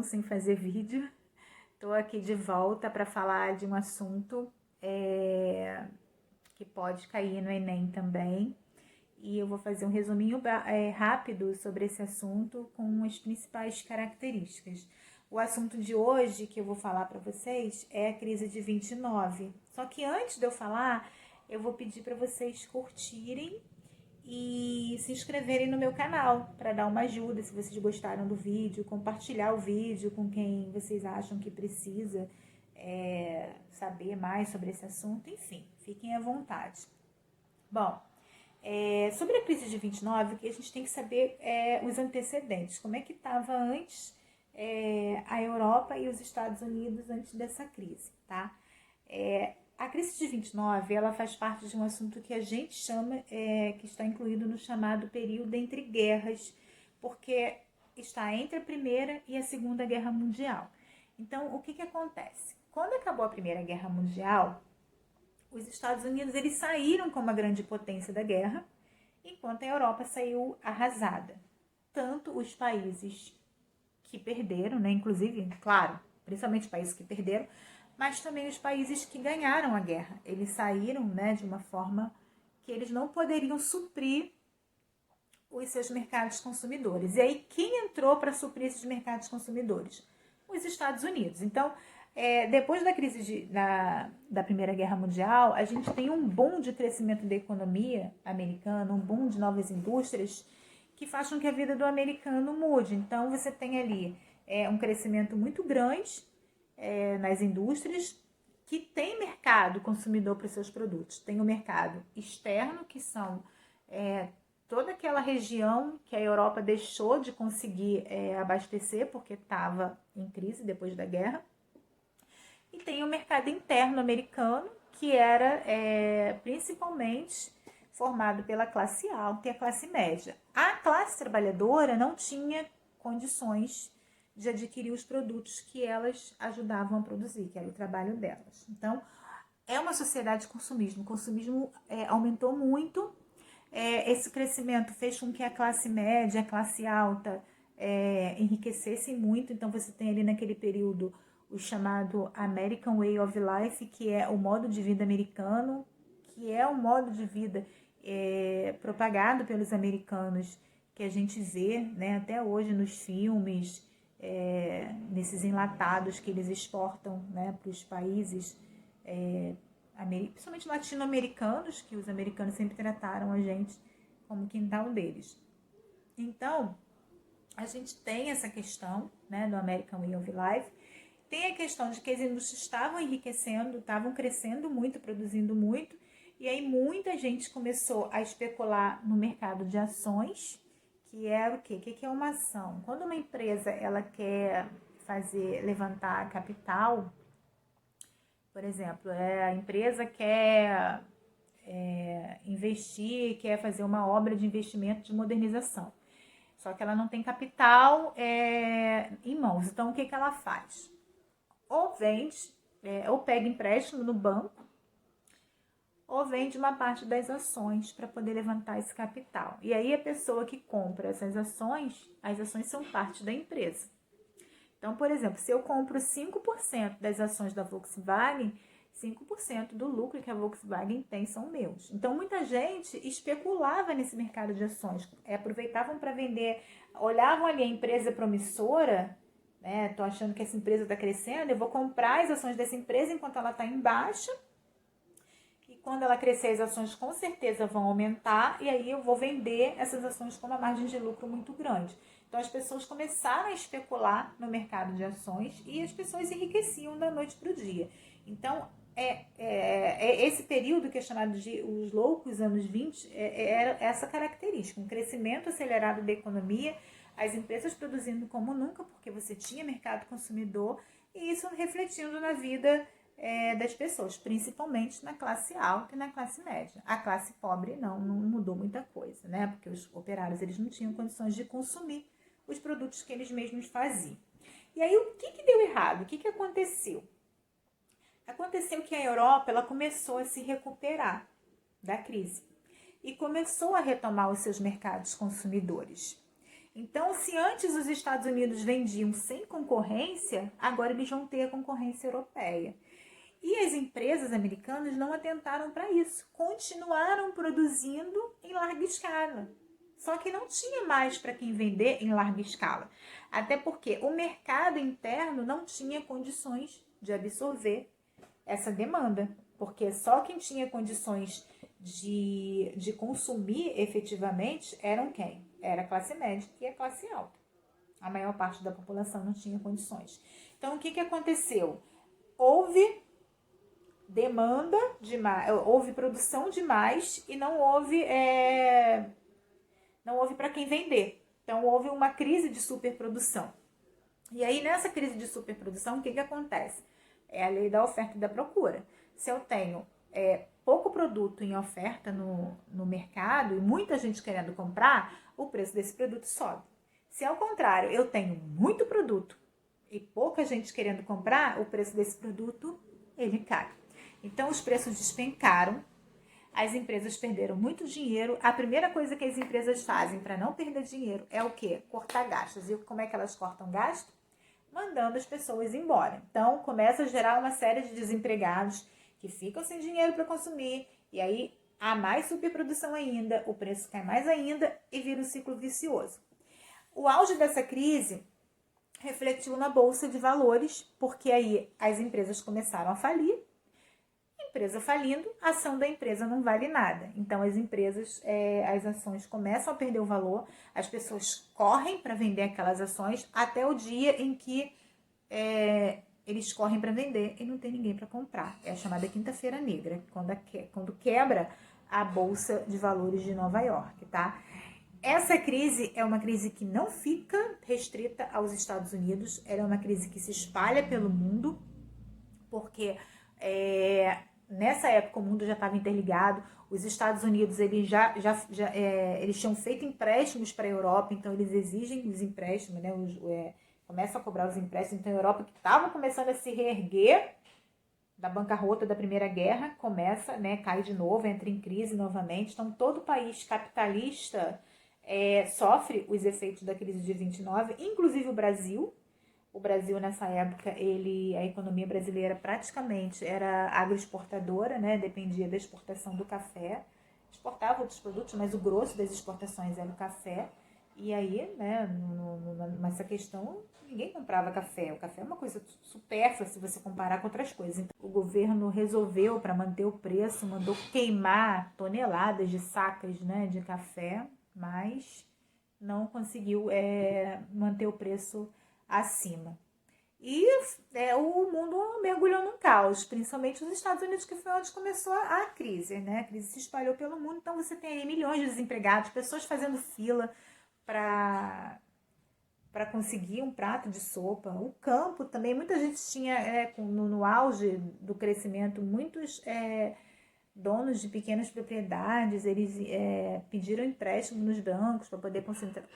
tempão sem fazer vídeo. Estou aqui de volta para falar de um assunto que pode cair no Enem também. E eu vou fazer um resuminho rápido sobre esse assunto com as principais características. O assunto de hoje que eu vou falar para vocês é a crise de 29. Só que antes de eu falar, eu vou pedir para vocês curtirem e se inscreverem no meu canal para dar uma ajuda se vocês gostaram do vídeo, compartilhar o vídeo com quem vocês acham que precisa saber mais sobre esse assunto, enfim, fiquem à vontade. Bom, sobre a crise de 29, o que a gente tem que saber é os antecedentes, como é que estava antes a Europa e os Estados Unidos antes dessa crise, tá? A crise de 29, ela faz parte de um assunto que a gente chama, que está incluído no chamado período entre guerras, porque está entre a Primeira e a Segunda Guerra Mundial. Então, o que acontece? Quando acabou a Primeira Guerra Mundial, os Estados Unidos eles saíram como a grande potência da guerra, enquanto a Europa saiu arrasada. Tanto os países que perderam, né, inclusive, claro, principalmente os países que perderam, mas também os países que ganharam a guerra. Eles saíram, né, de uma forma que eles não poderiam suprir os seus mercados consumidores. E aí, quem entrou para suprir esses mercados consumidores? Os Estados Unidos. Então, depois da crise da Primeira Guerra Mundial, a gente tem um boom de crescimento da economia americana, um boom de novas indústrias que faz com que a vida do americano mude. Então, você tem ali um crescimento muito grande nas indústrias que tem mercado consumidor para os seus produtos. Tem o mercado externo, que são toda aquela região que a Europa deixou de conseguir abastecer porque estava em crise depois da guerra. E tem o mercado interno americano, que era principalmente formado pela classe alta e a classe média. A classe trabalhadora não tinha condições de adquirir os produtos que elas ajudavam a produzir, que era o trabalho delas. Então, é uma sociedade de consumismo. O consumismo aumentou muito. Esse crescimento fez com que a classe média, a classe alta enriquecessem muito. Então, você tem ali naquele período o chamado American Way of Life, que é o modo de vida americano, que é o modo de vida propagado pelos americanos, que a gente vê, né, até hoje nos filmes, nesses enlatados que eles exportam, né, para os países, principalmente latino-americanos, que os americanos sempre trataram a gente como quintal deles. Então, a gente tem essa questão, né, do American Way of Life. Tem a questão de que as indústrias estavam enriquecendo, estavam crescendo muito, produzindo muito, e aí muita gente começou a especular no mercado de ações, que era o quê? O que é uma ação? Quando uma empresa ela quer levantar capital, por exemplo, a empresa quer investir, quer fazer uma obra de investimento de modernização, só que ela não tem capital em mãos. Então, o que ela faz? Ou vende, ou pega empréstimo no banco, ou vende uma parte das ações para poder levantar esse capital. E aí a pessoa que compra essas ações, as ações são parte da empresa. Então, por exemplo, se eu compro 5% das ações da Volkswagen, 5% do lucro que a Volkswagen tem são meus. Então, muita gente especulava nesse mercado de ações, aproveitavam para vender, olhavam ali a empresa promissora, né? Tô achando que essa empresa está crescendo, eu vou comprar as ações dessa empresa enquanto ela está em baixa, e quando ela crescer as ações com certeza vão aumentar, e aí eu vou vender essas ações com uma margem de lucro muito grande. Então as pessoas começaram a especular no mercado de ações e as pessoas enriqueciam da noite para o dia. Então esse período que é chamado de os loucos anos 20 era essa característica, um crescimento acelerado da economia, as empresas produzindo como nunca, porque você tinha mercado consumidor, e isso refletindo na vida das pessoas, principalmente na classe alta e na classe média. A classe pobre não mudou muita coisa, né? Porque os operários eles não tinham condições de consumir os produtos que eles mesmos faziam. E aí o que deu errado? O que aconteceu? Aconteceu que a Europa ela começou a se recuperar da crise e começou a retomar os seus mercados consumidores. Então, se antes os Estados Unidos vendiam sem concorrência, agora eles vão ter a concorrência europeia. E as empresas americanas não atentaram para isso, continuaram produzindo em larga escala. Só que não tinha mais para quem vender em larga escala. Até porque o mercado interno não tinha condições de absorver essa demanda. Porque só quem tinha condições de consumir efetivamente eram quem? Era a classe média e a classe alta. A maior parte da população não tinha condições. Então, o que aconteceu? Houve demanda demais, houve produção demais e não houve para quem vender. Então, houve uma crise de superprodução. E aí, nessa crise de superprodução, o que acontece? É a lei da oferta e da procura. Se eu tenho pouco produto em oferta no mercado e muita gente querendo comprar, o preço desse produto sobe. Se ao contrário, eu tenho muito produto e pouca gente querendo comprar, o preço desse produto, ele cai. Então, os preços despencaram, as empresas perderam muito dinheiro. A primeira coisa que as empresas fazem para não perder dinheiro é o quê? Cortar gastos. E como é que elas cortam gasto? Mandando as pessoas embora. Então, começa a gerar uma série de desempregados que ficam sem dinheiro para consumir, e aí há mais superprodução ainda, o preço cai mais ainda e vira um ciclo vicioso. O auge dessa crise refletiu na Bolsa de Valores, porque aí as empresas começaram a falir. Empresa falindo, a ação da empresa não vale nada. Então, as empresas, as ações começam a perder o valor, as pessoas correm para vender aquelas ações até o dia em que eles correm para vender e não tem ninguém para comprar. É a chamada quinta-feira negra, quando quebra a Bolsa de Valores de Nova York, tá? Essa crise é uma crise que não fica restrita aos Estados Unidos, ela é uma crise que se espalha pelo mundo, porque nessa época o mundo já estava interligado, os Estados Unidos eles eles tinham feito empréstimos para a Europa, então eles exigem os empréstimos, né, começam a cobrar os empréstimos, então a Europa que estava começando a se reerguer da bancarrota da Primeira Guerra, começa, né, cai de novo, entra em crise novamente, então todo país capitalista sofre os efeitos da crise de 29, inclusive o Brasil. O Brasil, nessa época, a economia brasileira praticamente era agroexportadora, né? Dependia da exportação do café. Exportava outros produtos, mas o grosso das exportações era o café. E aí, né, nessa questão, ninguém comprava café. O café é uma coisa supérflua se você comparar com outras coisas. Então, o governo resolveu, para manter o preço, mandou queimar toneladas de sacas, né, de café, mas não conseguiu manter o preço acima. E o mundo mergulhou num caos, principalmente os Estados Unidos, que foi onde começou a crise, né? A crise se espalhou pelo mundo, então você tem aí milhões de desempregados, pessoas fazendo fila para conseguir um prato de sopa. O campo também, muita gente tinha, no auge do crescimento, muitos donos de pequenas propriedades, eles pediram empréstimo nos bancos para poder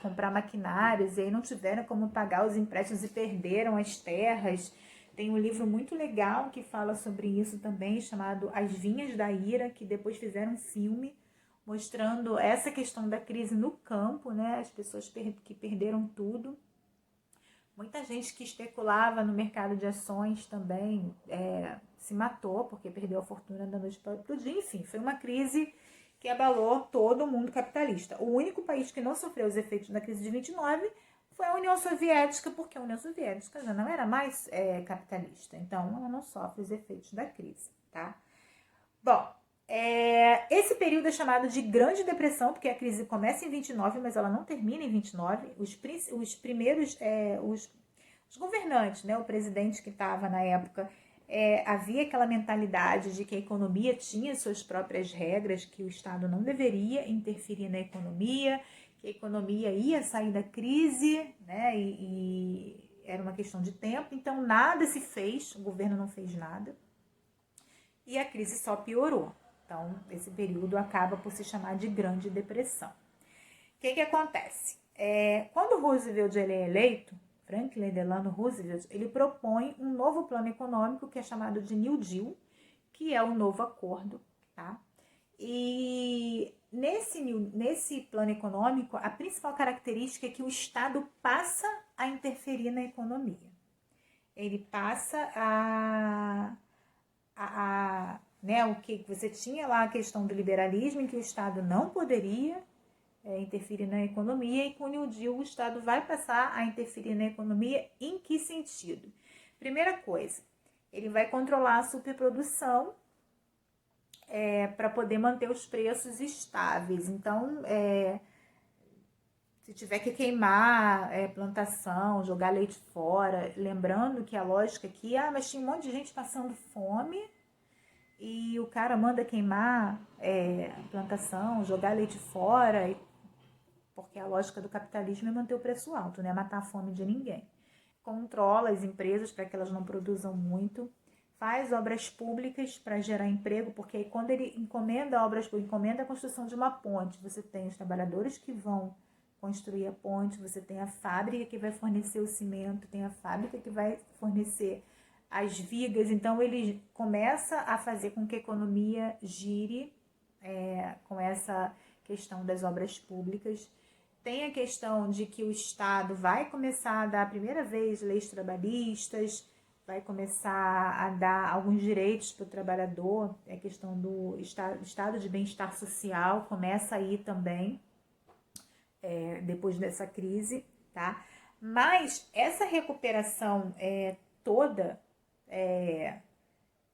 comprar maquinários, e aí não tiveram como pagar os empréstimos e perderam as terras. Tem um livro muito legal que fala sobre isso também, chamado As Vinhas da Ira, que depois fizeram um filme mostrando essa questão da crise no campo, né? As pessoas que perderam tudo. Muita gente que especulava no mercado de ações também se matou porque perdeu a fortuna da noite para o dia. Enfim, foi uma crise que abalou todo o mundo capitalista. O único país que não sofreu os efeitos da crise de 29 foi a União Soviética, porque a União Soviética já não era mais capitalista. Então, ela não sofre os efeitos da crise, tá? Bom, esse período é chamado de Grande Depressão, porque a crise começa em 29, mas ela não termina em 29. Os primeiros, os governantes, né, o presidente que estava na época, havia aquela mentalidade de que a economia tinha suas próprias regras, que o Estado não deveria interferir na economia, que a economia ia sair da crise, né, e era uma questão de tempo. Então nada se fez, o governo não fez nada, e a crise só piorou. Então, esse período acaba por se chamar de Grande Depressão. O que acontece? Quando Roosevelt ele é eleito, Franklin Delano Roosevelt, ele propõe um novo plano econômico que é chamado de New Deal, que é o novo acordo, tá? E nesse plano econômico, a principal característica é que o Estado passa a interferir na economia. Ele passa né, o que você tinha lá a questão do liberalismo, em que o Estado não poderia interferir na economia, e com o New Deal o Estado vai passar a interferir na economia. Em que sentido? Primeira coisa, ele vai controlar a superprodução para poder manter os preços estáveis. Então, se tiver que queimar plantação, jogar leite fora, lembrando que a lógica aqui, mas tinha um monte de gente passando fome e o cara manda queimar plantação, jogar leite fora, porque a lógica do capitalismo é manter o preço alto, não é matar a fome de ninguém. Controla as empresas para que elas não produzam muito, faz obras públicas para gerar emprego, porque aí quando ele encomenda a construção de uma ponte, você tem os trabalhadores que vão construir a ponte, você tem a fábrica que vai fornecer o cimento, tem a fábrica que vai fornecer as vigas. Então ele começa a fazer com que a economia gire com essa questão das obras públicas. Tem a questão de que o Estado vai começar a dar a primeira vez leis trabalhistas, vai começar a dar alguns direitos para o trabalhador, a questão do estado de bem-estar social começa aí também, depois dessa crise, tá? Mas essa recuperação toda,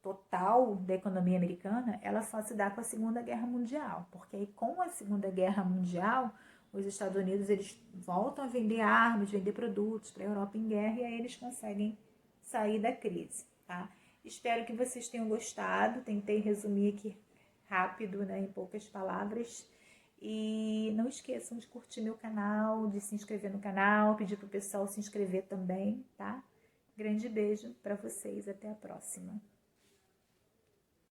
total da economia americana, ela só se dá com a Segunda Guerra Mundial, porque aí com a Segunda Guerra Mundial, os Estados Unidos eles voltam a vender armas, vender produtos para a Europa em guerra, e aí eles conseguem sair da crise, tá? Espero que vocês tenham gostado, tentei resumir aqui rápido, né, em poucas palavras, e não esqueçam de curtir meu canal, de se inscrever no canal, pedir pro pessoal se inscrever também, tá? Grande beijo para vocês, até a próxima.